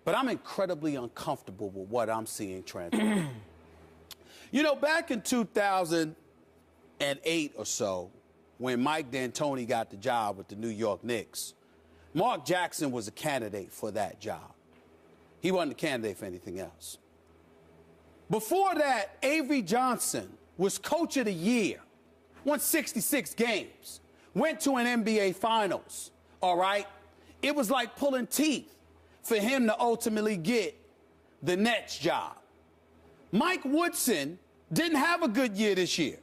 but I'm incredibly uncomfortable with what I'm seeing transpire. You know, back in 2008 or so, when Mike D'Antoni got the job with the New York Knicks, Mark Jackson was a candidate for that job. He wasn't a candidate for anything else. Before that, Avery Johnson was coach of the year, won 66 games, went to an NBA Finals, all right? It was like pulling teeth for him to ultimately get the Nets job. Mike Woodson didn't have a good year this year,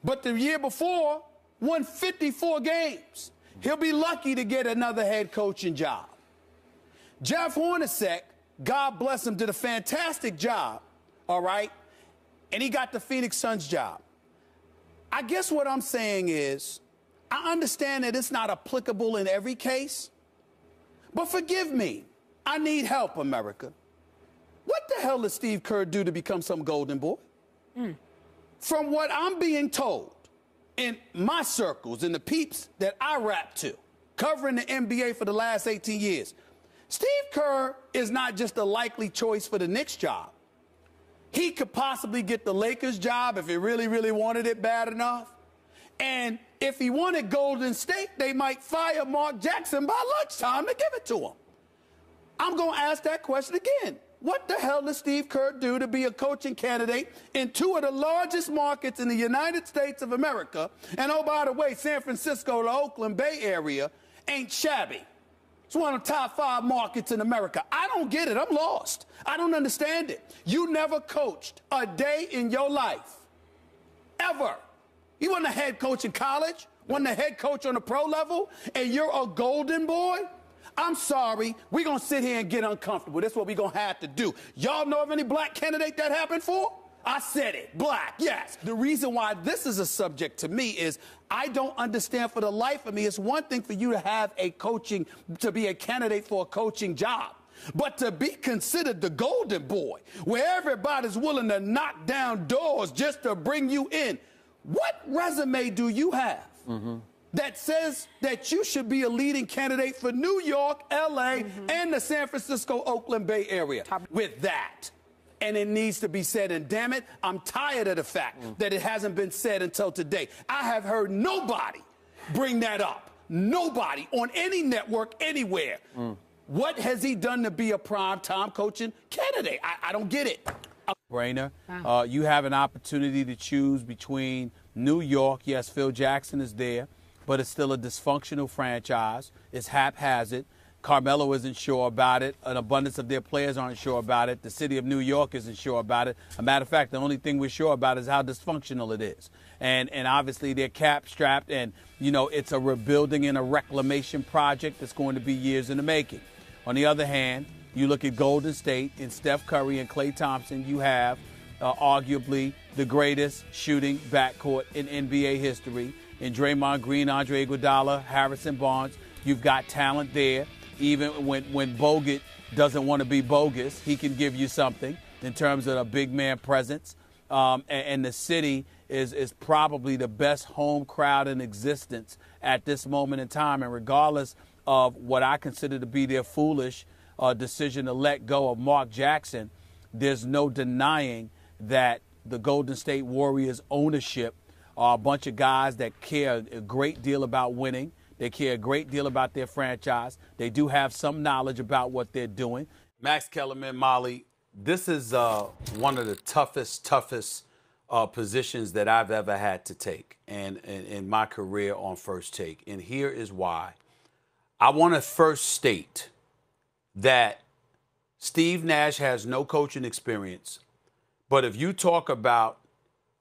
but the year before won 54 games. He'll be lucky to get another head coaching job. Jeff Hornacek, God bless him, did a fantastic job, all right? And he got the Phoenix Suns job. I guess what I'm saying is, I understand that it's not applicable in every case, but forgive me, I need help, America. What the hell did Steve Kerr do to become some golden boy? From what I'm being told in my circles, in the peeps that I rap to, covering the NBA for the last 18 years, Steve Kerr is not just a likely choice for the Knicks job. He could possibly get the Lakers job if he really, really wanted it bad enough. And if he wanted Golden State, they might fire Mark Jackson by lunchtime to give it to him. I'm going to ask that question again. What the hell does Steve Kerr do to be a coaching candidate in two of the largest markets in the United States of America? And oh, by the way, San Francisco, the Oakland Bay area ain't shabby. It's one of the top 5 markets in America. I don't get it. I'm lost. I don't understand it. You never coached a day in your life, ever. You wasn't a head coach in college, wasn't a head coach on the pro level, and you're a golden boy? I'm sorry. We're going to sit here and get uncomfortable. That's what we're going to have to do. Y'all know of any black candidate that happened for? I said it. Black, yes. The reason why this is a subject to me is I don't understand for the life of me. It's one thing for you to have to be a candidate for a coaching job. But to be considered the golden boy, where everybody's willing to knock down doors just to bring you in, what resume do you have that says that you should be a leading candidate for New York, L.A., and the San Francisco, Oakland Bay area with that? And it needs to be said, and damn it, I'm tired of the fact that it hasn't been said until today. I have heard nobody bring that up. Nobody on any network anywhere. What has he done to be a prime-time coaching candidate? I don't get it. Brainer. You have an opportunity to choose between New York. Yes, Phil Jackson is there, but it's still a dysfunctional franchise. It's haphazard. Carmelo isn't sure about it. An abundance of their players aren't sure about it. The city of New York isn't sure about it. A matter of fact, the only thing we're sure about is how dysfunctional it is. And obviously they're cap-strapped, and, you know, it's a rebuilding and a reclamation project that's going to be years in the making. On the other hand, you look at Golden State and Steph Curry and Klay Thompson, you have arguably the greatest shooting backcourt in NBA history. In Draymond Green, Andre Iguodala, Harrison Barnes, you've got talent there. Even when Bogut doesn't want to be bogus, he can give you something in terms of a big man presence. And the city is probably the best home crowd in existence at this moment in time. And regardless of what I consider to be their foolish decision to let go of Mark Jackson, there's no denying that the Golden State Warriors ownership are a bunch of guys that care a great deal about winning. They care a great deal about their franchise. They do have some knowledge about what they're doing. Max Kellerman, Molly, this is one of the toughest positions that I've ever had to take and in my career on First Take. And here is why. I want to first state that Steve Nash has no coaching experience. But if you talk about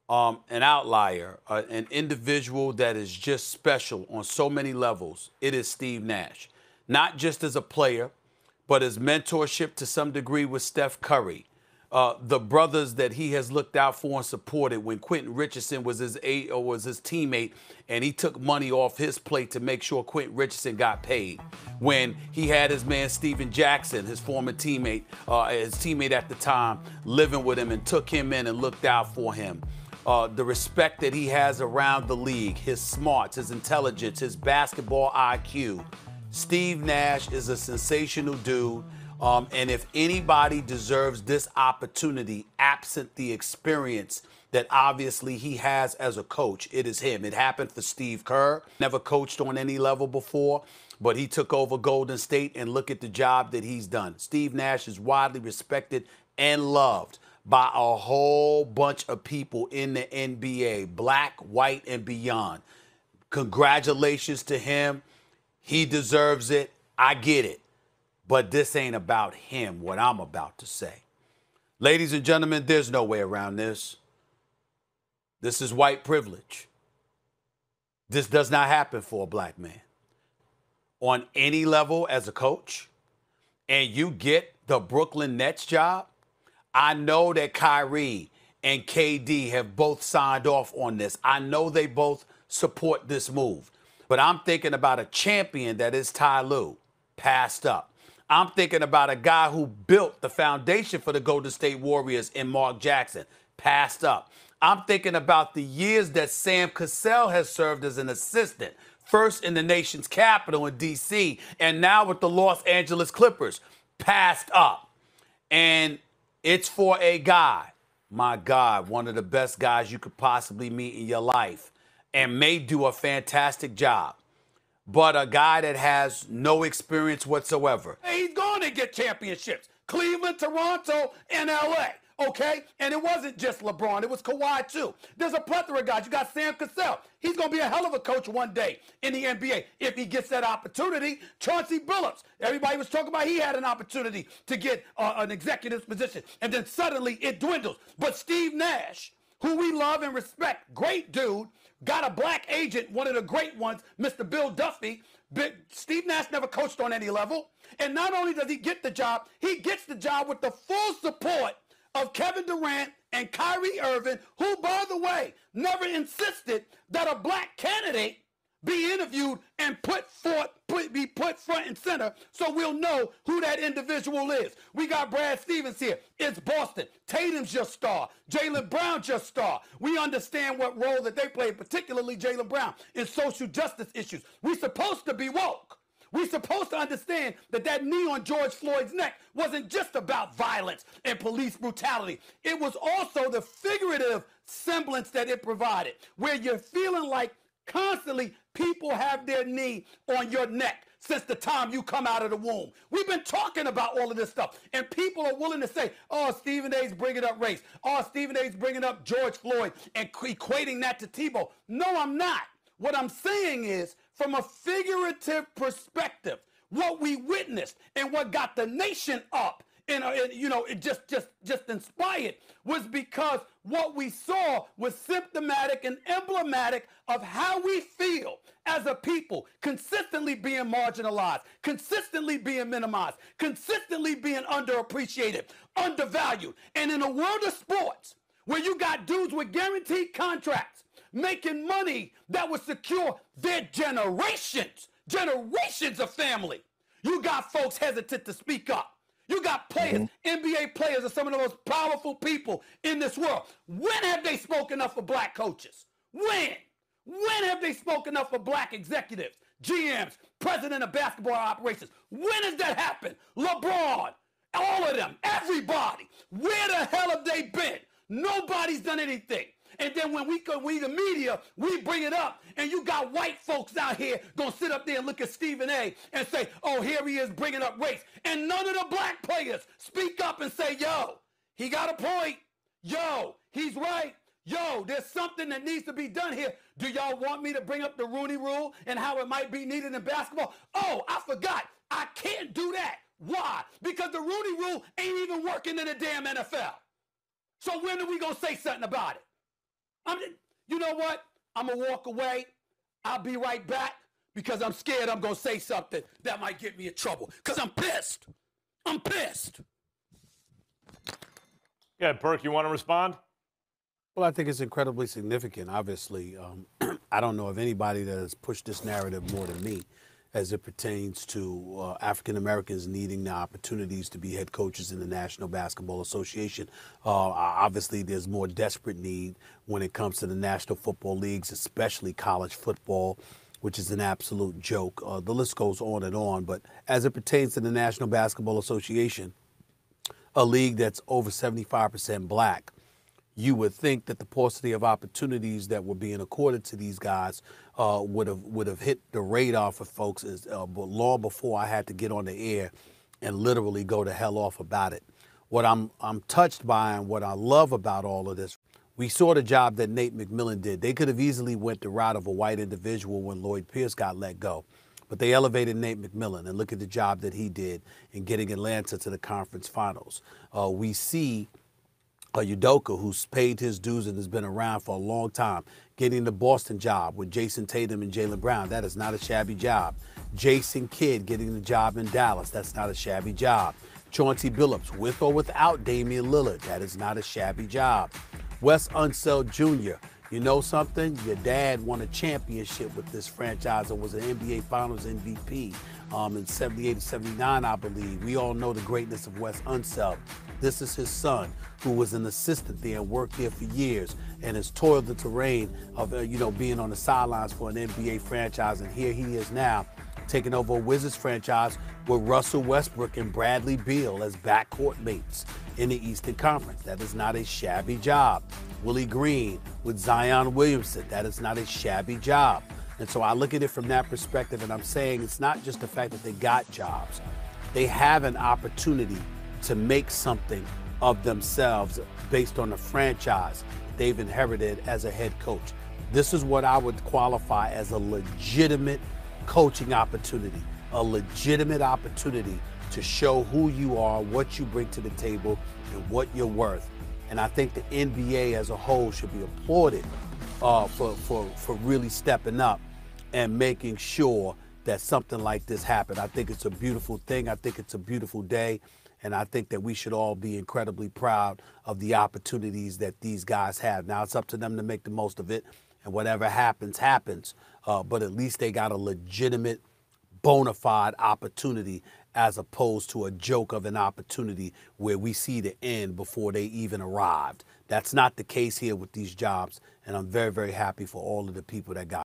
an outlier, an individual that is just special on so many levels, it is Steve Nash. Not just as a player, but his mentorship to some degree with Steph Curry. The brothers that he has looked out for and supported when Quentin Richardson was his teammate, and he took money off his plate to make sure Quentin Richardson got paid. When he had his man Steven Jackson, his former teammate, his teammate at the time, living with him and took him in and looked out for him. The respect that he has around the league, his smarts, his intelligence, his basketball IQ. Steve Nash is a sensational dude. And if anybody deserves this opportunity, absent the experience that obviously he has as a coach, it is him. It happened for Steve Kerr. Never coached on any level before, but he took over Golden State, and look at the job that he's done. Steve Nash is widely respected and loved by a whole bunch of people in the NBA, black, white, and beyond. Congratulations to him. He deserves it. I get it. But this ain't about him, what I'm about to say. Ladies and gentlemen, there's no way around this. This is white privilege. This does not happen for a black man on any level as a coach. And you get the Brooklyn Nets job. I know that Kyrie and KD have both signed off on this. I know they both support this move. But I'm thinking about a champion that is Ty Lue, passed up. I'm thinking about a guy who built the foundation for the Golden State Warriors in Mark Jackson, passed up. I'm thinking about the years that Sam Cassell has served as an assistant, first in the nation's capital in D.C., and now with the Los Angeles Clippers, passed up. And it's for a guy, my God, one of the best guys you could possibly meet in your life, and may do a fantastic job, but a guy that has no experience whatsoever. He's going to get championships. Cleveland, Toronto, and L.A., okay? And it wasn't just LeBron. It was Kawhi, too. There's a plethora of guys. You got Sam Cassell. He's going to be a hell of a coach one day in the NBA if he gets that opportunity. Chauncey Billups. Everybody was talking about he had an opportunity to get an executive position, and then suddenly it dwindles. But Steve Nash, who we love and respect, great dude, got a black agent, one of the great ones, Mr. Bill Duffy. Steve Nash never coached on any level. And not only does he get the job, he gets the job with the full support of Kevin Durant and Kyrie Irving, who, by the way, never insisted that a black candidate be interviewed and be put front and center so we'll know who that individual is. We got Brad Stevens here. It's Boston. Tatum's your star. Jaylen Brown's your star. We understand what role that they play, particularly Jaylen Brown, in social justice issues. We're supposed to be woke. We're supposed to understand that that knee on George Floyd's neck wasn't just about violence and police brutality. It was also the figurative semblance that it provided, where you're feeling like constantly people have their knee on your neck since the time you come out of the womb. We've been talking about all of this stuff, and people are willing to say, oh, Stephen A's bringing up race. Oh, Stephen A's bringing up George Floyd and equating that to Tebow. No, I'm not. What I'm saying is, from a figurative perspective, what we witnessed and what got the nation up and it just inspired was because what we saw was symptomatic and emblematic of how we feel as a people, consistently being marginalized, consistently being minimized, consistently being underappreciated, undervalued. And in a world of sports, where you got dudes with guaranteed contracts making money that would secure their generations of family, you got folks hesitant to speak up. You got players, NBA players are some of the most powerful people in this world. When have they spoken up for black coaches? When? When have they spoken up for black executives, GMs, president of basketball operations? When has that happened? LeBron, all of them, everybody. Where the hell have they been? Nobody's done anything. And then when we the media, we bring it up, and you got white folks out here gonna sit up there and look at Stephen A. and say, oh, here he is bringing up race. And none of the black players speak up and say, yo, he got a point. Yo, he's right. Yo, there's something that needs to be done here. Do y'all want me to bring up the Rooney Rule and how it might be needed in basketball? Oh, I forgot. I can't do that. Why? Because the Rooney Rule ain't even working in the damn NFL. So when are we gonna say something about it? You know what? I'm going to walk away. I'll be right back because I'm scared I'm going to say something that might get me in trouble because I'm pissed. I'm pissed. Yeah, Perk, you want to respond? Well, I think it's incredibly significant, obviously. I don't know of anybody that has pushed this narrative more than me as it pertains to African Americans needing the opportunities to be head coaches in the National Basketball Association. Obviously, there's more desperate need when it comes to the National Football Leagues, especially college football, which is an absolute joke. The list goes on and on. But as it pertains to the National Basketball Association, a league that's over 75% black, you would think that the paucity of opportunities that were being accorded to these guys would have hit the radar for folks but long before I had to get on the air and literally go to hell off about it. What I'm touched by and what I love about all of this, we saw the job that Nate McMillan did. They could have easily went the route of a white individual when Lloyd Pierce got let go. But they elevated Nate McMillan, and look at the job that he did in getting Atlanta to the conference finals. We see Udoka, who's paid his dues and has been around for a long time, getting the Boston job with Jason Tatum and Jaylen Brown. That is not a shabby job. Jason Kidd getting the job in Dallas. That's not a shabby job. Chauncey Billups, with or without Damian Lillard. That is not a shabby job. Wes Unseld Jr., you know something? Your dad won a championship with this franchise and was an NBA Finals MVP in 78 79, I believe. We all know the greatness of Wes Unseld. This is his son, who was an assistant there and worked there for years and has toiled the terrain of, being on the sidelines for an NBA franchise. And here he is now taking over a Wizards franchise with Russell Westbrook and Bradley Beal as backcourt mates in the Eastern Conference. That is not a shabby job. Willie Green with Zion Williamson. That is not a shabby job. And so I look at it from that perspective, and I'm saying it's not just the fact that they got jobs. They have an opportunity to make something of themselves based on the franchise they've inherited as a head coach. This is what I would qualify as a legitimate coaching opportunity, a legitimate opportunity to show who you are, what you bring to the table, and what you're worth. And I think the NBA as a whole should be applauded for really stepping up and making sure that something like this happened. I think it's a beautiful thing. I think it's a beautiful day. And I think that we should all be incredibly proud of the opportunities that these guys have. Now, it's up to them to make the most of it. And whatever happens, happens. But at least they got a legitimate, bona fide opportunity as opposed to a joke of an opportunity where we see the end before they even arrived. That's not the case here with these jobs. And I'm very, very happy for all of the people that got